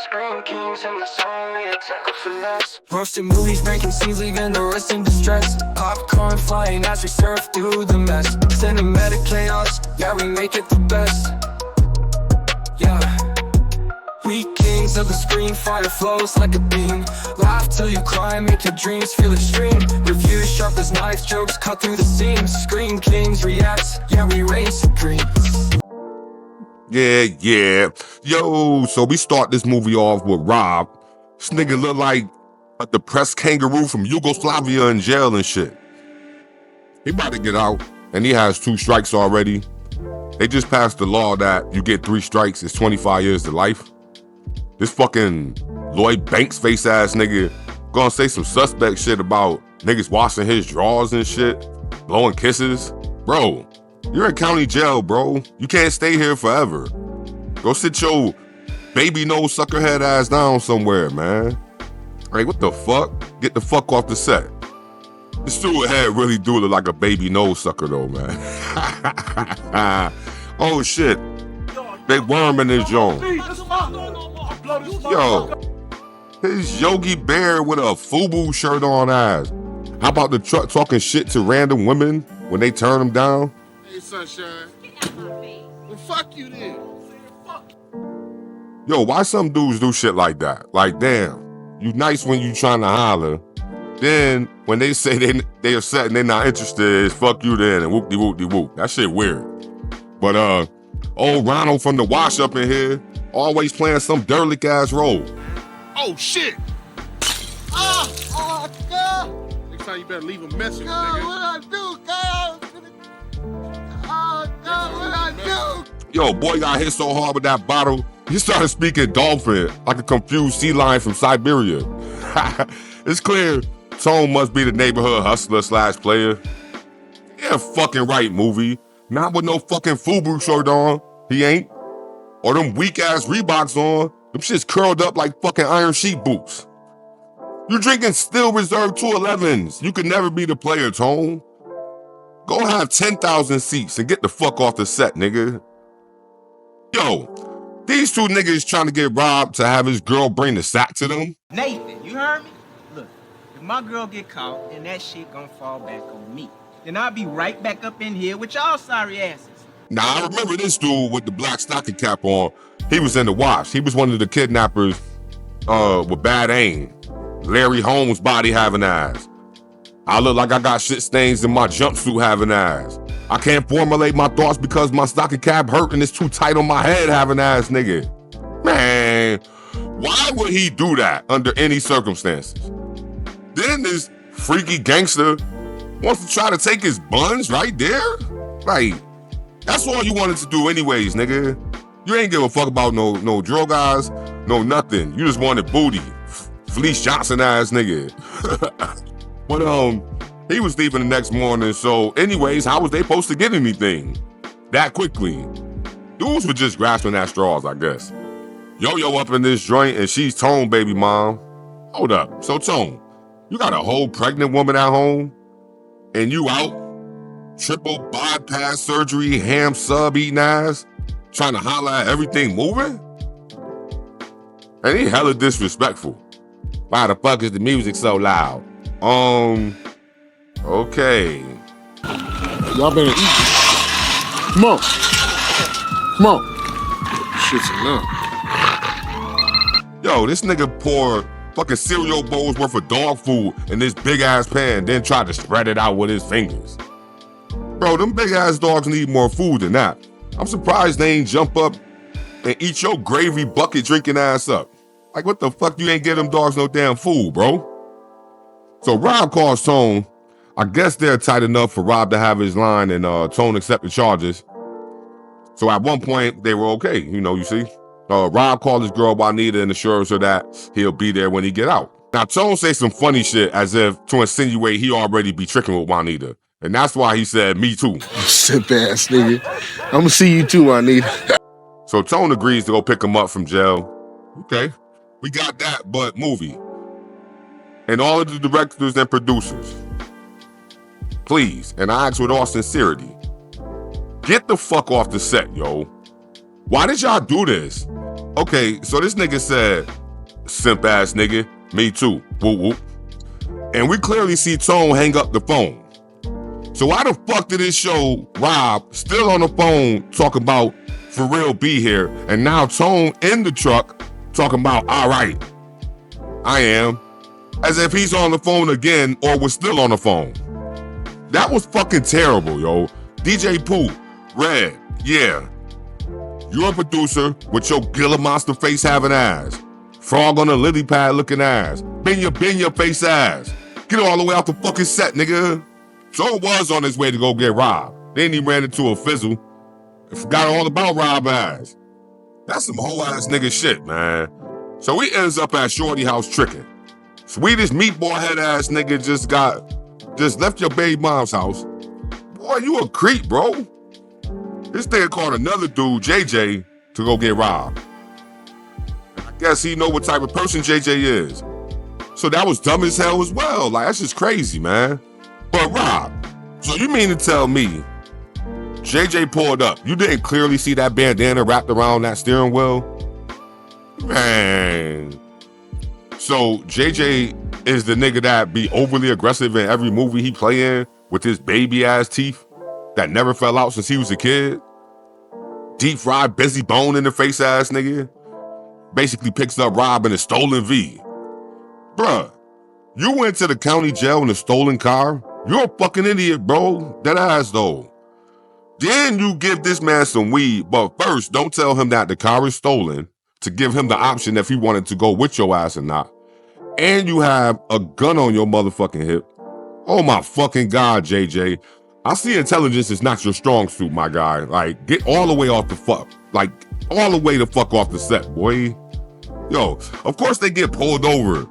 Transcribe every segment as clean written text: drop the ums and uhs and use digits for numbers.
Scream kings in the song, we attack with finesse. Roasted movies, making scenes, leaving the rest in distress. Popcorn flying as we surf through the mess. Cinematic chaos, yeah, we make it the best. Yeah. We kings of the screen, fire flows like a beam. Laugh till you cry, make your dreams feel extreme. Reviews sharp as knives, jokes cut through the seams. Scream kings reacts, yeah, we reign supreme. Yeah. Yo, so we start this movie off with Rob. This nigga look like a depressed kangaroo from Yugoslavia in jail and shit. He about to get out, and he has 2 strikes already. They just passed the law that you get 3 strikes, it's 25 years to life. This fucking Lloyd Banks face ass nigga gonna say some suspect shit about niggas washing his drawers and shit, blowing kisses. Bro, you're in county jail, bro. You can't stay here forever. Go sit your baby nose suckerhead ass down somewhere, man. Like, what the fuck? Get the fuck off the set. This dude head really do look like a baby nose sucker though, man. Oh shit. Big worm in his joint. Yo, his Yogi Bear with a FUBU shirt on ass. How about the truck talking shit to random women when they turn him down? Hey, sunshine. Well, fuck you then. Yo, why some dudes do shit like that? Like, damn, you nice when you trying to holler. Then, when they say they upset and they not interested, it's fuck you then and whoop-de-whoop-de-whoop. That shit weird. But, old Ronald from the wash up in here, always playing some derelict ass role. Oh, shit. Oh, God. Next time you better leave a message, nigga. What I do, God? Oh, God, what I do? Yo, boy got hit so hard with that bottle, he started speaking dolphin like a confused sea lion from Siberia. It's clear Tone must be the neighborhood hustler / player. Yeah, fucking right, movie. Not with no fucking FUBU shirt on. He ain't. Or them weak ass Reeboks on. Them shit's curled up like fucking iron sheet boots. You drinking Still Reserve 211s. You can never be the player, Tone. Go have 10,000 seats and get the fuck off the set, nigga. Yo, these 2 niggas trying to get Rob to have his girl bring the sack to them. Nathan, you heard me? Look, if my girl get caught, then that shit gonna fall back on me. Then I'll be right back up in here with y'all sorry asses. Now, I remember this dude with the black stocking cap on. He was in the wash. He was one of the kidnappers with bad aim. Larry Holmes' body having ass. I look like I got shit stains in my jumpsuit having ass. I can't formulate my thoughts because my stocking cap hurt and it's too tight on my head having ass, nigga. Man, why would he do that under any circumstances? Then this freaky gangster wants to try to take his buns right there? Like, that's all you wanted to do anyways, nigga. You ain't give a fuck about no drug guys, no nothing. You just wanted booty. Felice Johnson ass nigga. But he was leaving the next morning, so anyways, how was they supposed to get anything that quickly? Dudes were just grasping at straws, I guess. Yo-Yo up in this joint and she's Tone baby mom. Hold up, so Tone, you got a whole pregnant woman at home and you out? Triple bypass surgery, ham sub eating ass, trying to holler at everything moving? And he hella disrespectful. Why the fuck is the music so loud? Okay. Y'all better eat. Come on. Come on. Shit's enough. Yo, this nigga poured fucking cereal bowls worth of dog food in this big ass pan, then tried to spread it out with his fingers. Bro, them big ass dogs need more food than that. I'm surprised they ain't jump up and eat your gravy bucket drinking ass up. Like, what the fuck, you ain't give them dogs no damn food, bro? So Rob calls Tone. I guess they're tight enough for Rob to have his line and Tone accept the charges. So at one point, they were okay, you see. Rob called his girl Juanita and assures her that he'll be there when he get out. Now, Tone say some funny shit as if to insinuate he already be tricking with Juanita. And that's why he said, me too. Simp ass nigga. I'm gonna see you too, Juanita. So Tone agrees to go pick him up from jail. Okay, we got that, but movie. And all of the directors and producers, please, and I ask with all sincerity, get the fuck off the set, yo. Why did y'all do this? Okay, so this nigga said, simp ass nigga, me too, whoop whoop. And we clearly see Tone hang up the phone. So why the fuck did it show Rob still on the phone talking about for real be here, and now Tone in the truck talking about all right, I am, as if he's on the phone again or was still on the phone. That was fucking terrible, yo. DJ Pooh, Red, yeah. You're a producer with your Gila monster face having ass. Frog on a lily pad looking ass. Bend your face ass. Get all the way out the fucking set, nigga. Tone was on his way to go get Rob. Then he ran into a fizzle and forgot all about Rob ass. That's some whole ass nigga shit, man. So he ends up at Shorty house tricking. Swedish meatball head ass nigga just left your baby mom's house. Boy, you a creep, bro. This nigga called another dude, JJ, to go get Rob. I guess he know what type of person JJ is. So that was dumb as hell as well. Like, that's just crazy, man. But Rob, so you mean to tell me JJ pulled up, you didn't clearly see that bandana wrapped around that steering wheel? Man. So JJ is the nigga that be overly aggressive in every movie he play in with his baby ass teeth that never fell out since he was a kid? Deep fried busy bone in the face ass nigga? Basically picks up Rob in a stolen V. Bruh, you went to the county jail in a stolen car? You're a fucking idiot, bro. That ass though. Then you give this man some weed, but first don't tell him that the car is stolen to give him the option if he wanted to go with your ass or not. And you have a gun on your motherfucking hip. Oh my fucking God, JJ. I see intelligence is not your strong suit, my guy. Like, get all the way off the fuck. Like, all the way the fuck off the set, boy. Yo, of course they get pulled over.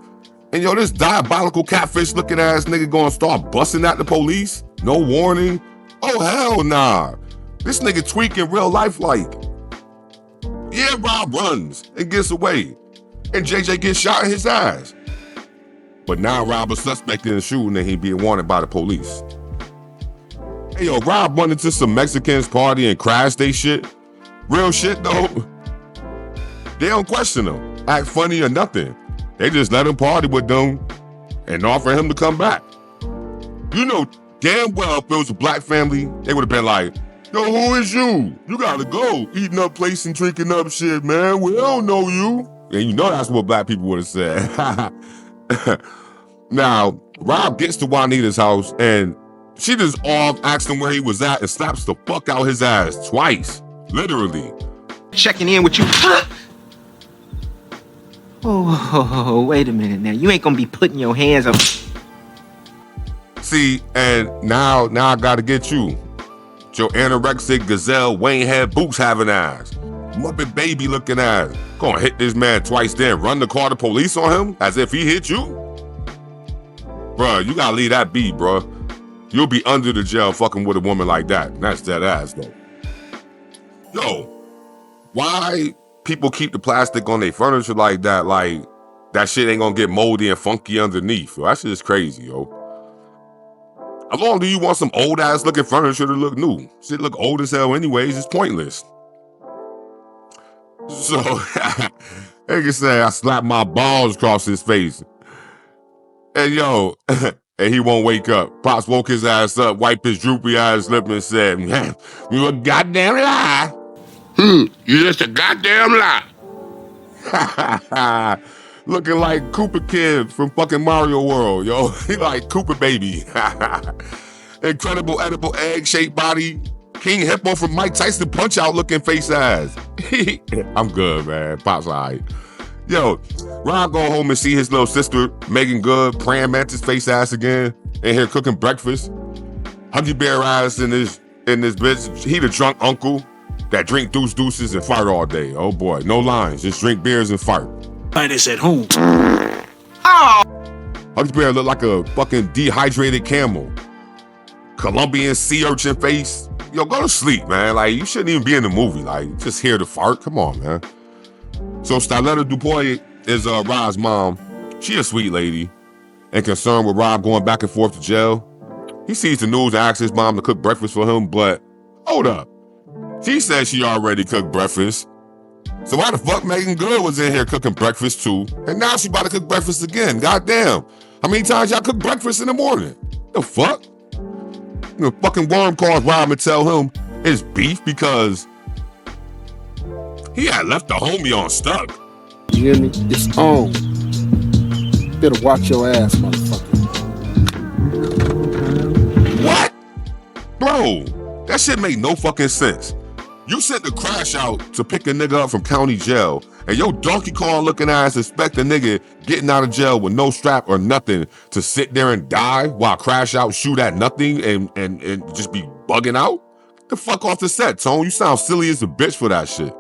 And yo, this diabolical catfish looking ass nigga gonna start busting at the police? No warning? Oh, hell nah. This nigga tweaking real life like. Yeah, Rob runs and gets away. And JJ gets shot in his ass. But now Rob a suspect in the shooting and he being wanted by the police. Hey yo, Rob run into some Mexicans party and crash they shit. Real shit though. They don't question him, act funny or nothing. They just let him party with them and offer him to come back. You know damn well if it was a black family, they would have been like, yo, who is you? You gotta go. Eating up place and drinking up shit, man. We don't know you. And you know that's what black people would have said. Now, Rob gets to Juanita's house and she just off asks him where he was at and slaps the fuck out his ass twice. Literally. Checking in with you. Oh, wait a minute now. You ain't gonna be putting your hands up. See, and now I gotta get you. Your anorexic gazelle Wayne head boots having ass. Muppet baby looking ass. Gonna hit this man twice then run the car to police on him as if he hit you? Bruh, you gotta leave that be, bruh. You'll be under the jail fucking with a woman like that. That's that ass though. Yo, why people keep the plastic on their furniture like that? Like, that shit ain't gonna get moldy and funky underneath. Yo, that shit is crazy, yo. How long do you want some old ass looking furniture to look new? Shit look old as hell anyways, it's pointless. So, they can say I slapped my balls across his face. And yo, and he won't wake up. Pops woke his ass up, wiped his droopy ass lip and said, you a goddamn lie. You just a goddamn lie. Looking like Koopa Kid from fucking Mario World, yo. He like Koopa Baby. Incredible edible egg-shaped body. King Hippo from Mike Tyson Punch-Out looking face ass. I'm good, man. Pops all right. Yo, Rob go home and see his little sister, Megan Good, praying mantis face ass again, in here cooking breakfast. Huggy Bear ass in this bitch. He the drunk uncle that drink deuces and fart all day. Oh boy, no lines, just drink beers and fart. Minus at home. Oh! Huggy Bear look like a fucking dehydrated camel. Colombian sea urchin face. Yo, go to sleep, man. Like, you shouldn't even be in the movie. Like, just here to fart. Come on, man. So Styletta Dupoy is Rob's mom. She a sweet lady and concerned with Rob going back and forth to jail. He sees the news and asks his mom to cook breakfast for him, but hold up. She says she already cooked breakfast. So why the fuck Megan Good was in here cooking breakfast too, and now she about to cook breakfast again? Goddamn. How many times y'all cook breakfast in the morning? The fuck? The fucking worm calls Rob and tell him it's beef because he had left the homie on stuck. You hear me? It's on. Better watch your ass, motherfucker. What? Bro, that shit made no fucking sense. You sent the crash out to pick a nigga up from county jail, and your Donkey Kong looking ass expect a nigga getting out of jail with no strap or nothing to sit there and die while crash out shoot at nothing and just be bugging out? Get the fuck off the set, Tone. You sound silly as a bitch for that shit.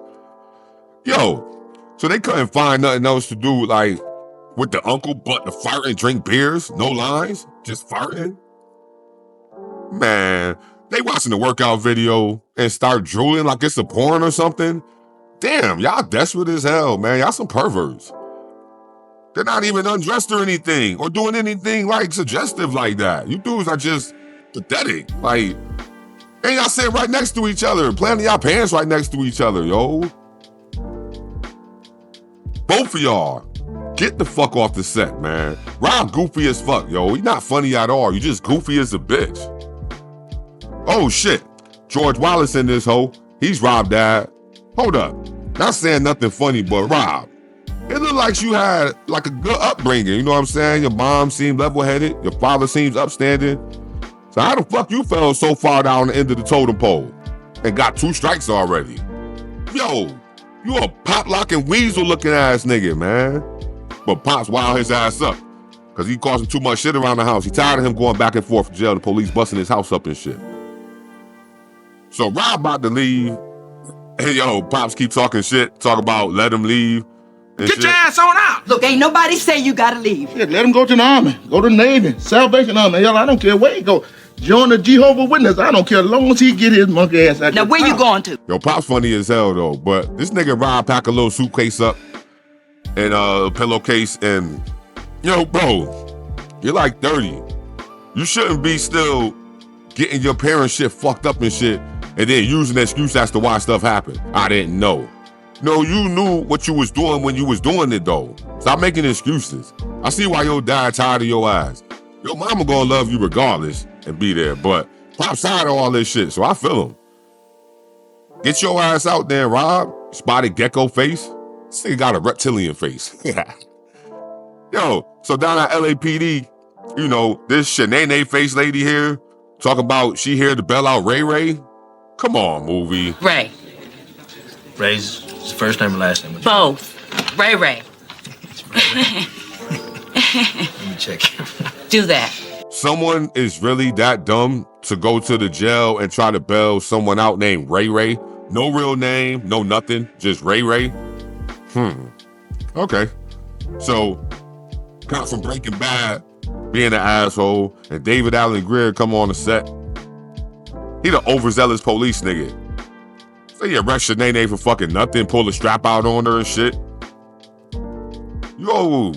Yo, so they couldn't find nothing else to do like with the uncle but to fart and drink beers? No lines? Just farting? Man, they watching the workout video and start drooling like it's a porn or something? Damn, y'all desperate as hell, man. Y'all some perverts. They're not even undressed or anything or doing anything like suggestive like that. You dudes are just pathetic. Like, and y'all sitting right next to each other, planting y'all pants right next to each other, yo. Both of y'all, get the fuck off the set, man. Rob goofy as fuck, yo. He's not funny at all. You just goofy as a bitch. Oh shit, George Wallace in this hoe. He's Rob's dad. Hold up, not saying nothing funny, but Rob, it looked like you had like a good upbringing, you know what I'm saying? Your mom seemed level-headed, your father seems upstanding. So how the fuck you fell so far down the end of the totem pole and got 2 strikes already? Yo, you a pop-locking weasel-looking ass nigga, man. But Pop's wild his ass up, cause he causing too much shit around the house. He tired of him going back and forth from jail, the police busting his house up and shit. So Rob about to leave. Hey, yo, Pops keep talking shit, talk about let him leave. Get shit. Your ass on out. Look, ain't nobody say you gotta leave. Shit, let him go to the Army, go to the Navy, Salvation Army. Hell, I don't care where he go. Join the Jehovah's Witness. I don't care as long as he get his monkey ass out. Now, where you going to? Yo, Pop's funny as hell, though. But this nigga Rob pack a little suitcase up and a pillowcase and, yo, bro, you're like 30. You shouldn't be still getting your parents' shit fucked up and shit and then using the excuse as to why stuff happened. I didn't know. No, you knew what you was doing when you was doing it, though. Stop making excuses. I see why your dad tired of your ass. Your mama gonna love you regardless and be there, but Pop's tired of all this shit, so I feel him. Get your ass out there, Rob. Spotted gecko face. This nigga got a reptilian face. Yo, so down at LAPD, you know, this Shanae face lady here, talk about she here to bail out Ray Ray. Come on, movie. Ray. Ray's his first name and last name. Both. Ray Ray. Let me check. Do that. Someone is really that dumb to go to the jail and try to bail someone out named Ray Ray? No real name, no nothing, just Ray Ray? Okay. So, cop from Breaking Bad being an asshole and David Allen Greer come on the set. He the overzealous police nigga. So you arrest Shanae for fucking nothing, pull a strap out on her and shit. Yo,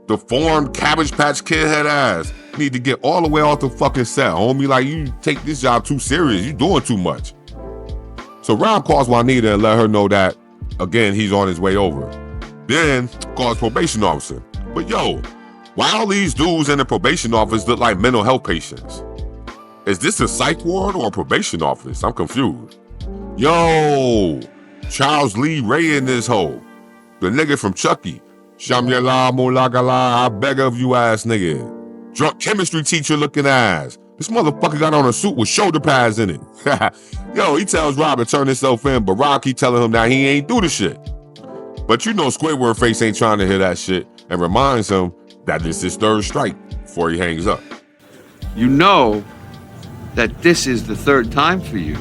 deformed Cabbage Patch Kid head ass need to get all the way off the fucking set, homie. Like, you take this job too serious. You doing too much. So Rob calls Juanita and let her know that, again, he's on his way over. Then calls probation officer. But yo, why all these dudes in the probation office look like mental health patients? Is this a psych ward or a probation office? I'm confused. Yo, Charles Lee Ray in this hole. The nigga from Chucky. Shamyala Mulagala, I beg of you ass nigga. Drunk chemistry teacher looking ass. This motherfucker got on a suit with shoulder pads in it. Yo, he tells Rob to turn himself in, but Rob keep telling him that he ain't do the shit. But you know Squidward face ain't trying to hear that shit and reminds him that this is his 3rd strike before he hangs up. You know that this is the 3rd time for you.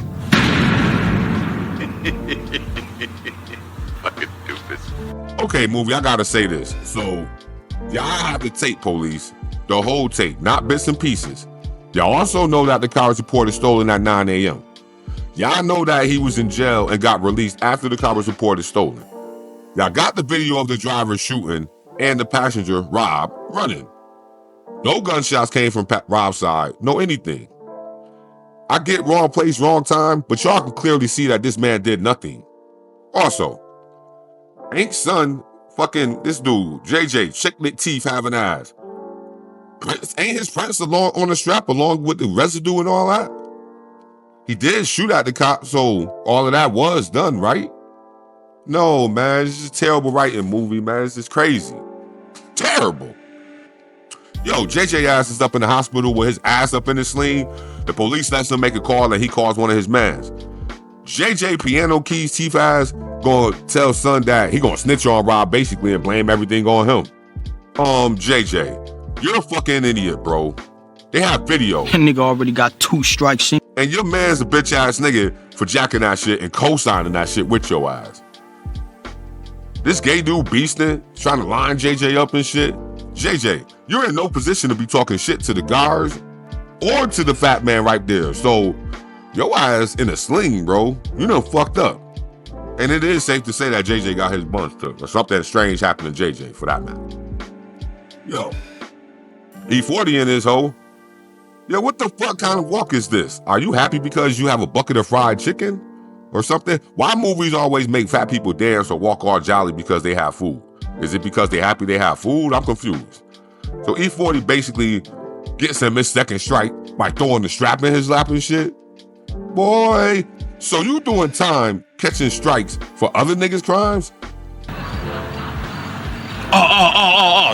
Fucking doofus. Okay, movie, I gotta say this. So, y'all have the tape, police. The whole tape, not bits and pieces. Y'all also know that the car report is stolen at 9 a.m. Y'all know that he was in jail and got released after the car report is stolen. Y'all got the video of the driver shooting and the passenger, Rob, running. No gunshots came from Rob's side, no anything. I get wrong place, wrong time, but y'all can clearly see that this man did nothing. Also, Ain't son fucking this dude, JJ, chicklet teeth having eyes. Ain't his prints along on the strap along with the residue and all that? He did shoot at the cop, so all of that was done, right? No, man, it's just a terrible writing movie, man. It's just crazy. Terrible. Yo, JJ ass is up in the hospital with his ass up in his sling. The police lets him make a call and he calls one of his mans. JJ piano keys teeth ass gonna tell son that he gonna snitch on Rob basically and blame everything on him. JJ, you're a fucking idiot, bro. They have video. That nigga already got 2 strikes. And your man's a bitch ass nigga for jacking that shit and co-signing that shit with your ass. This gay dude beasting, trying to line JJ up and shit. JJ, you're in no position to be talking shit to the guards or to the fat man right there. So your ass in a sling, bro. You done fucked up. And it is safe to say that JJ got his buns took or something strange happened to JJ for that matter. Yo, E40 in this hoe. Yo, what the fuck kind of walk is this? Are you happy because you have a bucket of fried chicken or something? Why movies always make fat people dance or walk all jolly because they have food? Is it because they happy they have food? I'm confused. So E40 basically gets him his second strike by throwing the strap in his lap and shit. Boy, so you doing time catching strikes for other niggas' crimes?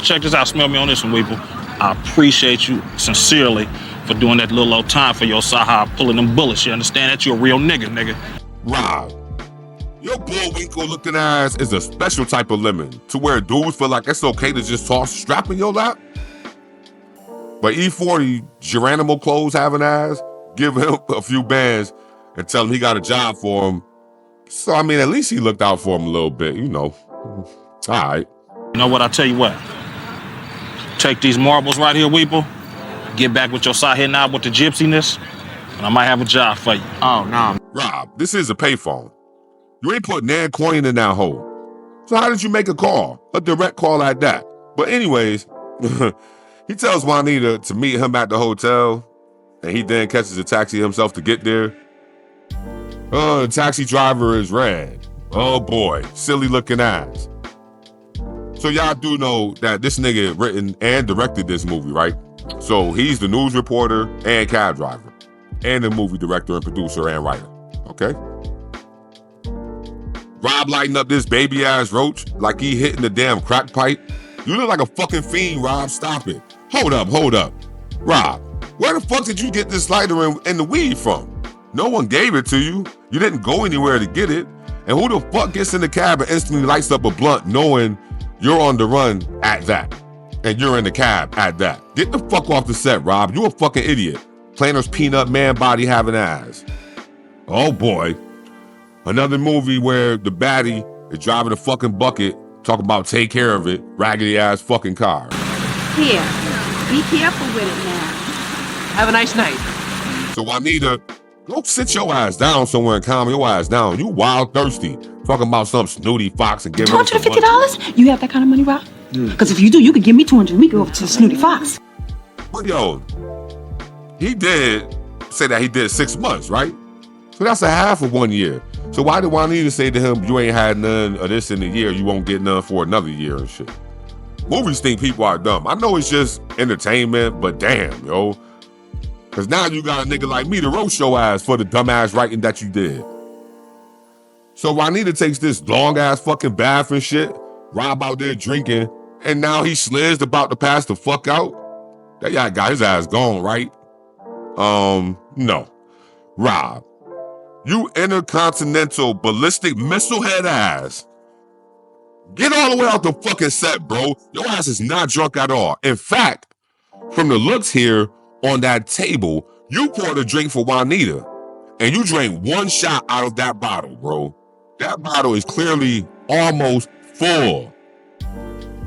Check this out. Smell me on this one, Weeple. I appreciate you sincerely for doing that little old time for your Saha, pulling them bullets. You understand that? You a real nigga. Rob, your bullwinkle looking ass is a special type of lemon to where dudes feel like it's okay to just toss a strap in your lap. But E40 Geronimo clothes having ass, give him a few bands and tell him he got a job for him. So, I mean, at least he looked out for him a little bit, you know. All right. You know what? I tell you what. Take these marbles right here, Weeple. Get back with your side head now with the gypsiness, and I might have a job for you. Oh, no. Rob, this is a payphone. You ain't put nan coin in that hole. So how did you make a call? A direct call like that. But anyways, he tells Juanita to meet him at the hotel, and he then catches a taxi himself to get there. The taxi driver is red. Oh boy, silly looking ass. So y'all do know that this nigga written and directed this movie, right? So he's the news reporter and cab driver, and the movie director and producer and writer, okay? Rob lighting up this baby ass roach like he hitting the damn crack pipe. You look like a fucking fiend, Rob, stop it. Hold up. Rob, where the fuck did you get this lighter and the weed from? No one gave it to you. You didn't go anywhere to get it. And who the fuck gets in the cab and instantly lights up a blunt knowing you're on the run at that? And you're in the cab at that. Get the fuck off the set, Rob. You a fucking idiot. Planner's peanut man body having ass. Oh boy. Another movie where the baddie is driving a fucking bucket, talking about take care of it, raggedy ass fucking car. Here, be careful with it now. Have a nice night. So Juanita, go sit your ass down somewhere and calm your ass down. You wild thirsty. Talking about some snooty fox and giving $250? You have that kind of money, Rob? Because if you do, you could give me $200. We go over to the Snooty Fox. But yo, he did say that he did 6 months, right? So that's a half of 1 year. So why did Juanita say to him, you ain't had none of this in a year, you won't get none for another year and shit? Movies think people are dumb. I know it's just entertainment, but damn, yo. Because now you got a nigga like me to roast your ass for the dumbass writing that you did. So Juanita takes this long-ass fucking bath and shit, Rob out there drinking, and now he slizzed about to pass the fuck out? That guy got his ass gone, right? No. Rob, you intercontinental ballistic missile head ass. Get all the way out the fucking set, bro. Your ass is not drunk at all. In fact, from the looks here on that table, you poured a drink for Juanita, and you drank one shot out of that bottle, bro. That bottle is clearly almost full.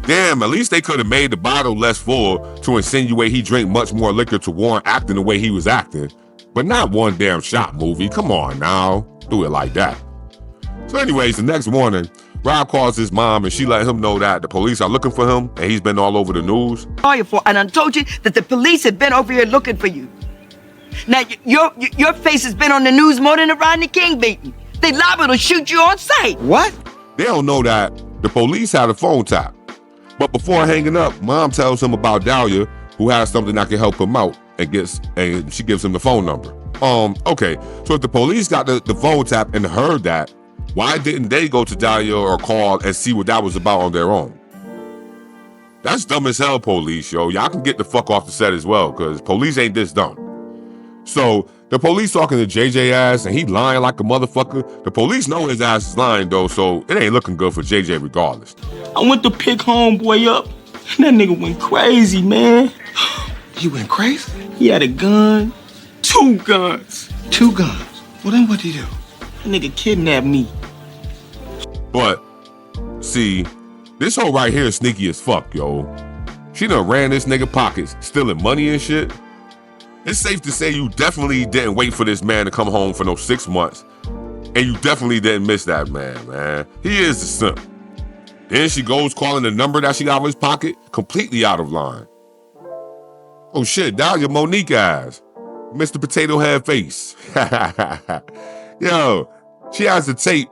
Damn, at least they could have made the bottle less full to insinuate he drank much more liquor to warrant acting the way he was acting. But not one damn shot, movie. Come on now. Do it like that. So anyways, the next morning, Rob calls his mom and she let him know that the police are looking for him and he's been all over the news. And I told you that the police have been over here looking for you. Now, your face has been on the news more than a Rodney King beating. They liable to shoot you on sight. What? They don't know that The police had a phone tap. But before hanging up, Mom tells him about Dalia, who has something that can help him out, and she gives him the phone number. Okay, so if the police got the phone tap and heard that, why didn't they go to Dalia or call and see what that was about on their own? That's dumb as hell, police, yo. Y'all can get the fuck off the set as well, because police ain't this dumb. So the police talking to JJ ass, and he lying like a motherfucker. The police know his ass is lying, though, so it ain't looking good for JJ regardless. I went to pick homeboy up, and that nigga went crazy, man. He went crazy? He had a gun, 2 guns. 2 guns? Well, then what'd he do? That nigga kidnapped me. But, see, this hoe right here is sneaky as fuck, yo. She done ran this nigga pockets, stealing money and shit. It's safe to say you definitely didn't wait for this man to come home for no 6 months. And you definitely didn't miss that man. He is the simp. Then she goes calling the number that she got in his pocket, completely out of line. Oh shit, Dalia Monique ass. Mr. Potato Head Face. Yo, she has the tape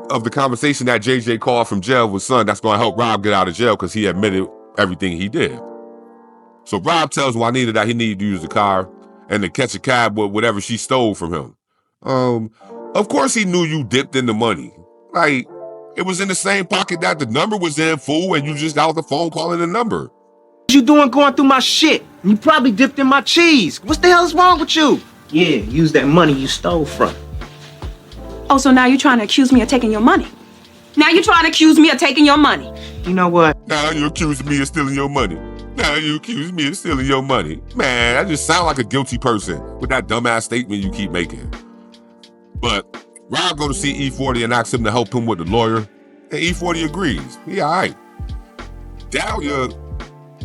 of the conversation that JJ called from jail with son that's gonna help Rob get out of jail because he admitted everything he did. So Rob tells Juanita that he needed to use the car and to catch a cab with whatever she stole from him. Of course he knew you dipped in the money. Like, it was in the same pocket that the number was in, fool, and you just got off the phone calling the number. What you doing going through my shit? You probably dipped in my cheese. What the hell's wrong with you? Yeah, use that money you stole from. Oh, so now you're trying to accuse me of taking your money? Now you're trying to accuse me of taking your money? You know what? Now you accusing me of stealing your money. Now you accuse me of stealing your money. Man, that just sound like a guilty person with that dumbass statement you keep making. But Rob go to see E40 and asks him to help him with the lawyer, and E40 agrees. He all right. Dalia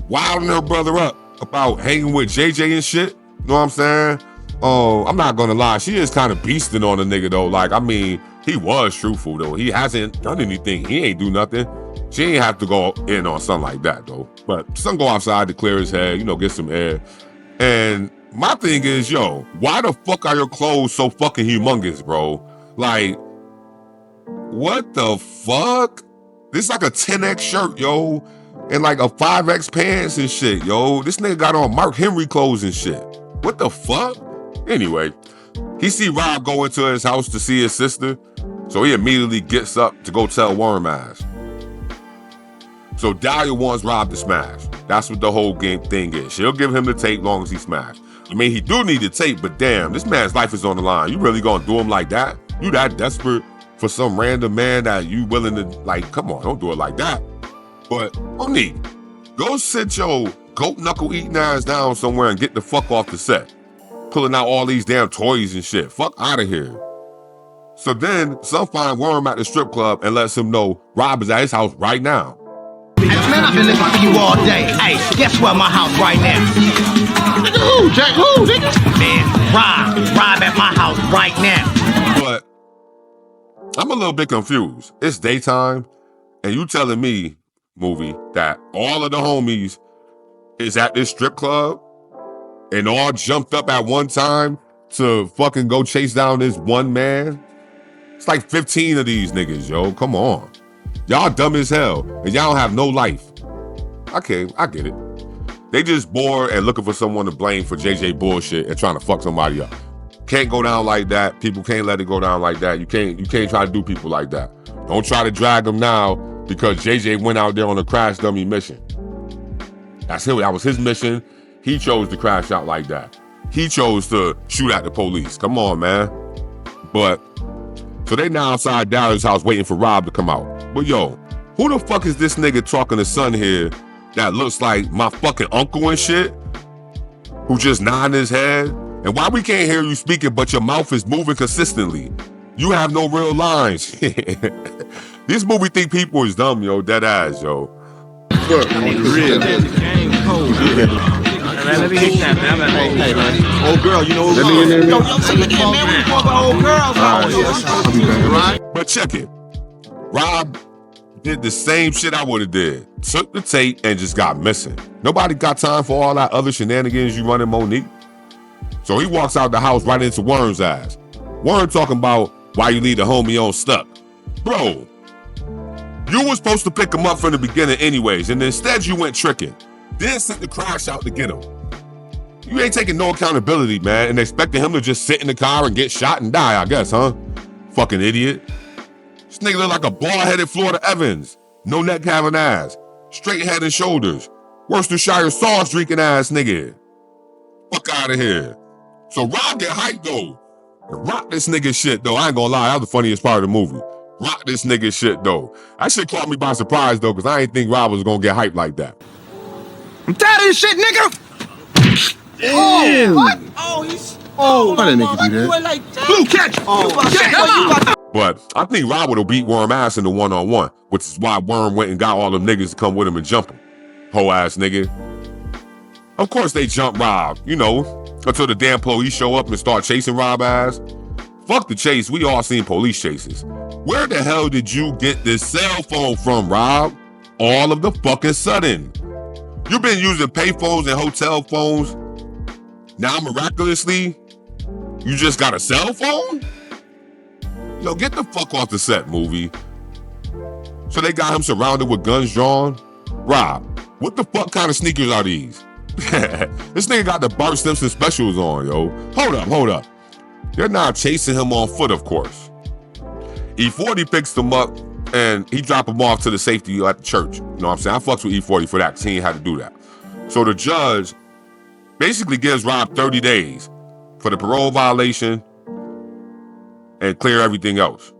wilding her brother up about hanging with JJ and shit. You know what I'm saying? I'm not gonna lie, she is kind of beasting on the nigga though. Like, I mean, he was truthful though. He hasn't done anything. He ain't do nothing. She ain't have to go in on something like that though. But son go outside to clear his head, you know, get some air. And my thing is, yo, why the fuck are your clothes so fucking humongous, bro? Like, what the fuck? This like a 10X shirt, yo, and like a 5X pants and shit, yo. This nigga got on Mark Henry clothes and shit. What the fuck? Anyway, he see Rob go into his house to see his sister, so he immediately gets up to go tell Worm Ass. So Dalia wants Rob to smash. That's what the whole thing is. She'll give him the tape long as he smash. I mean, he do need the tape, but damn, this man's life is on the line. You really gonna do him like that? You that desperate for some random man that you willing to, like, come on, don't do it like that. But, Monique, go sit your goat knuckle eating ass down somewhere and get the fuck off the set. Pulling out all these damn toys and shit. Fuck out of here. So then, some find Worm at the strip club and lets him know Rob is at his house right now. Man, I've been looking for you all day. Hey, guess what? My house right now. Nigga, who? Jack, who, nigga? Man, Rob at my house right now. But I'm a little bit confused. It's daytime, and you telling me, movie, that all of the homies is at this strip club and all jumped up at one time to fucking go chase down this one man? It's like 15 of these niggas, yo. Come on. Y'all dumb as hell, and y'all don't have no life. Okay, I get it. They just bored and looking for someone to blame for JJ bullshit and trying to fuck somebody up. Can't go down like that. People can't let it go down like that. You can't try to do people like that. Don't try to drag them now because JJ went out there on a crash dummy mission. That's him. That was his mission. He chose to crash out like that. He chose to shoot at the police. Come on, man. But, so they now outside Dalia's house waiting for Rob to come out. But yo, who the fuck is this nigga talking to son here that looks like my fucking uncle and shit? Who just nodding his head? And why we can't hear you speaking but your mouth is moving consistently? You have no real lines. This movie think people is dumb, yo. Dead ass, yo. Look, real. Let me hit that, man. Hey, man. Old girl, you know what's going on? Yo, say it again, man. We talking about old girls. Right? But check it. Rob did the same shit I would have did. Took the tape and just got missing. Nobody got time for all that other shenanigans you running, Monique. So he walks out the house right into Worm's ass. Worm talking about why you leave the homie on stuck. Bro, You were supposed to pick him up from the beginning anyways, and instead you went tricking. Then sent the crash out to get him. You ain't taking no accountability, man, and expecting him to just sit in the car and get shot and die, I guess, huh? Fucking idiot. This nigga look like a bald-headed Florida Evans. No neck having ass. Straight head and shoulders. Worcestershire sauce drinking ass nigga. Fuck out of here. So Rob get hyped though. Rock this nigga shit though. I ain't gonna lie, that was the funniest part of the movie. Rock this nigga shit though. That shit caught me by surprise though, because I ain't think Rob was gonna get hyped like that. I'm tired of this shit, nigga! Damn. Oh, what? Oh, he's... Oh, why did nigga do that? Like that? Blue, catch! But I think Rob would've beat Worm ass in the one-on-one, which is why Worm went and got all them niggas to come with him and jump him. Hoe ass nigga. Of course they jump Rob, you know, until the damn police show up and start chasing Rob ass. Fuck the chase, we all seen police chases. Where the hell did you get this cell phone from, Rob? All of the fucking sudden. You've been using payphones and hotel phones. Now miraculously, you just got a cell phone? Yo, get the fuck off the set, movie. So they got him surrounded with guns drawn? Rob, what the fuck kind of sneakers are these? This nigga got the Bart Simpson specials on, yo. Hold up. They're not chasing him on foot, of course. E40 picks him up and he drop him off to the safety at the church. You know what I'm saying? I fucks with E40 for that because he ain't had to do that. So the judge basically gives Rob 30 days for the parole violation and clear everything else.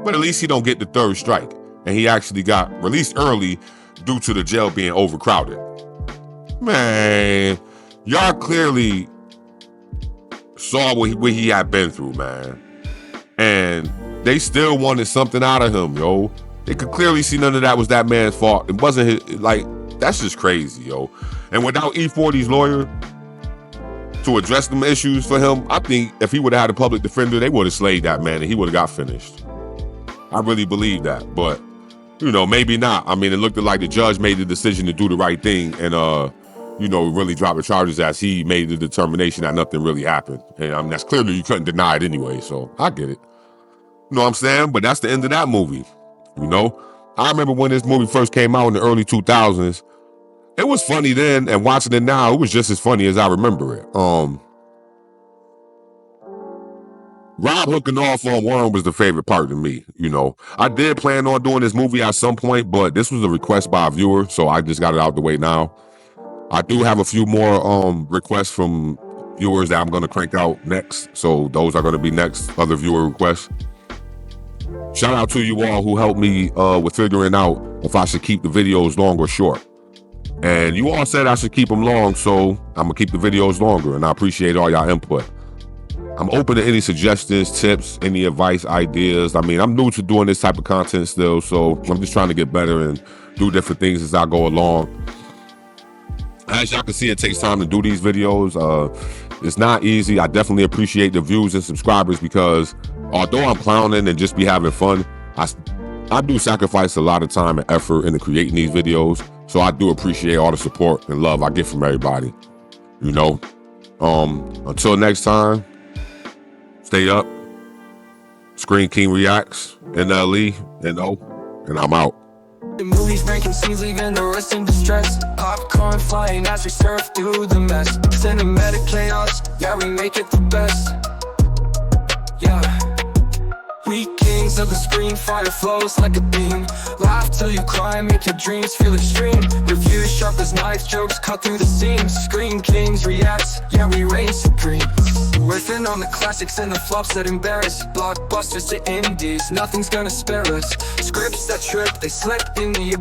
But at least he don't get the third strike. And he actually got released early due to the jail being overcrowded. Man, y'all clearly saw what he had been through, man. And they still wanted something out of him, yo. They could clearly see none of that was that man's fault. It wasn't his, like, that's just crazy, yo. And without E40's lawyer to address them issues for him, I think if he would have had a public defender, they would have slayed that man and he would have got finished. I really believe that, but, you know, maybe not. I mean, it looked like the judge made the decision to do the right thing and, you know, really drop the charges as he made the determination that nothing really happened. And I mean, that's clearly, you couldn't deny it anyway, so I get it. You know what I'm saying? But that's the end of that movie, you know? I remember when this movie first came out in the early 2000s, it was funny then, and watching it now, it was just as funny as I remember it. Rob hooking off on Worm was the favorite part to me, you know. I did plan on doing this movie at some point, but this was a request by a viewer, so I just got it out the way now. I do have a few more requests from viewers that I'm going to crank out next, so those are going to be next, other viewer requests. Shout out to you all who helped me with figuring out if I should keep the videos long or short. And you all said I should keep them long, so I'm going to keep the videos longer, and I appreciate all y'all input. I'm open to any suggestions, tips, any advice, ideas. I mean, I'm new to doing this type of content still, so I'm just trying to get better and do different things as I go along. As y'all can see, it takes time to do these videos. It's not easy. I definitely appreciate the views and subscribers because although I'm clowning and just be having fun, I do sacrifice a lot of time and effort into creating these videos. So I do appreciate all the support and love I get from everybody, you know. Until next time, stay up. Screen King Reacts, NLE, and I'm out. The movies breaking scenes, leaving the rest in distress. Popcorn flying as we surf through the mess. Cinematic chaos, yeah, we make it the best. Yeah. We kings of the screen, fire flows like a beam. Laugh till you cry, make your dreams feel extreme. Reviews sharp as knives, jokes cut through the seams. Screen Kings Reacts, yeah, we reign supreme. Riffing on the classics and the flops that embarrass. Blockbusters to indies, nothing's gonna spare us. Scripts that trip, they slip in the